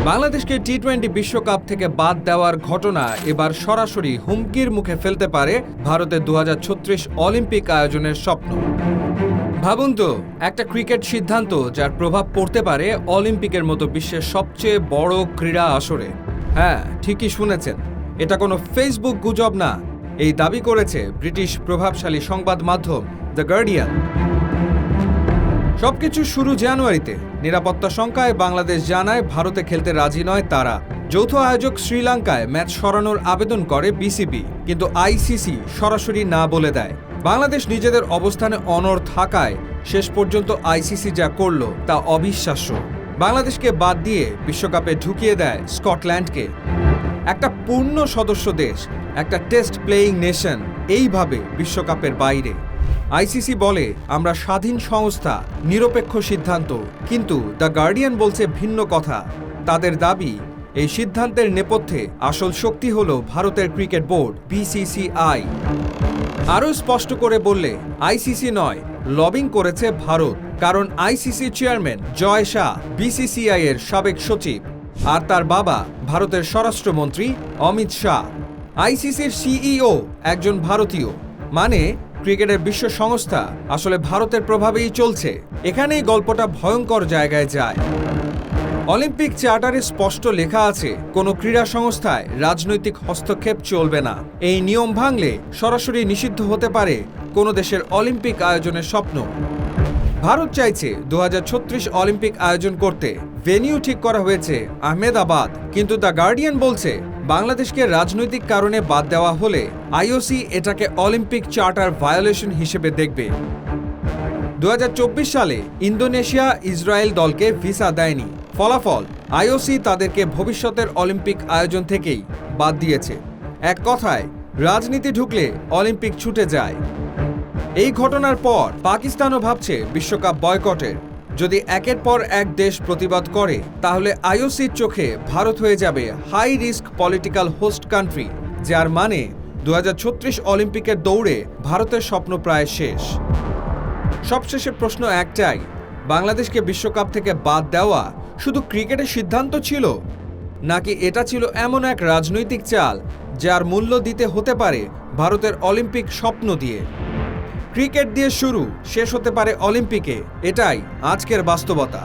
বাংলাদেশকে টি-20 বিশ্বকাপ থেকে বাদ দেওয়ার ঘটনা এবার সরাসরি হুমকির মুখে ফেলতে পারে ভারতের 2036 অলিম্পিক আয়োজনের স্বপ্ন। ভাবুন তো, একটা ক্রিকেট সিদ্ধান্ত যার প্রভাব পড়তে পারে অলিম্পিকের মতো বিশ্বের সবচেয়ে বড় ক্রীড়া আসরে। হ্যাঁ, ঠিকই শুনেছেন, এটা কোনো ফেসবুক গুজব না। এই দাবি করেছে ব্রিটিশ প্রভাবশালী সংবাদ মাধ্যম দ্য গার্ডিয়ান। সবকিছু শুরু জানুয়ারিতে। নিরাপত্তা শঙ্কায় বাংলাদেশ জানায় ভারতে খেলতে রাজি নয় তারা। যৌথ আয়োজক শ্রীলঙ্কায় ম্যাচ সরানোর আবেদন করে বিসিবি, কিন্তু আইসিসি সরাসরি না বলে দেয়। বাংলাদেশ নিজেদের অবস্থানে অনড় থাকায় শেষ পর্যন্ত আইসিসি যা করল তা অবিশ্বাস্য। বাংলাদেশকে বাদ দিয়ে বিশ্বকাপে ঢুকিয়ে দেয় স্কটল্যান্ডকে। একটা পূর্ণ সদস্য দেশ, একটা টেস্ট প্লেয়িং নেশন, এইভাবে বিশ্বকাপের বাইরে। আইসিসি বলে আমরা স্বাধীন সংস্থা, নিরপেক্ষ সিদ্ধান্ত, কিন্তু দ্য গার্ডিয়ান বলছে ভিন্ন কথা। তাদের দাবি, এই সিদ্ধান্তের নেপথ্যে আসল শক্তি হল ভারতের ক্রিকেট বোর্ড বিসিসিআই। আরও স্পষ্ট করে বললে আইসিসি নয়, লবিং করেছে ভারত। কারণ আইসিসি চেয়ারম্যান জয় শাহ বিসিসিআই এর সাবেক সচিব, আর তার বাবা ভারতের স্বরাষ্ট্রমন্ত্রী অমিত শাহ। আইসিসির সিইও একজন ভারতীয়। মানে ক্রিকেটের বিশ্ব সংস্থা আসলে ভারতের প্রভাবেই চলছে। এখানেই গল্পটা ভয়ঙ্কর জায়গায় যায়। অলিম্পিক চার্টারে স্পষ্ট লেখা আছে, কোনো ক্রীড়া সংস্থায় রাজনৈতিক হস্তক্ষেপ চলবে না। এই নিয়ম ভাঙলে সরাসরি নিষিদ্ধ হতে পারে কোনো দেশের অলিম্পিক আয়োজনের স্বপ্ন। ভারত চাইছে 2036 অলিম্পিক আয়োজন করতে। ভেন্যু ঠিক করা হয়েছে আহমেদাবাদ, কিন্তু দ্য গার্ডিয়ান বলছে বাংলাদেশকে রাজনৈতিক কারণে বাদ দেওয়া হলে আইওসি এটাকে অলিম্পিক চার্টার ভায়োলেশন হিসেবে দেখবে। 2024 সালে ইন্দোনেশিয়া ইসরায়েল দলকে ভিসা দেয়নি। ফলাফল, আইওসি তাদেরকে ভবিষ্যতের অলিম্পিক আয়োজন থেকেই বাদ দিয়েছে। এক কথায়, রাজনীতি ঢুকলে অলিম্পিক ছুটে যায়। এই ঘটনার পর পাকিস্তানও ভাবছে বিশ্বকাপ বয়কটের। যদি একের পর এক দেশ প্রতিবাদ করে, তাহলে আইওসির চোখে ভারত হয়ে যাবে high risk political host country, যার মানে 2036 অলিম্পিকের দৌড়ে ভারতের স্বপ্ন প্রায় শেষ। সবশেষে প্রশ্ন একটাই, বাংলাদেশকে বিশ্বকাপ থেকে বাদ দেওয়া শুধু ক্রিকেটের সিদ্ধান্ত ছিল, নাকি এটা ছিল এমন এক রাজনৈতিক চাল যার মূল্য দিতে হতে পারে ভারতের অলিম্পিক স্বপ্ন দিয়ে? ক্রিকেট দিয়ে শুরু, শেষ হতে পারে অলিম্পিকে, এটাই আজকের বাস্তবতা।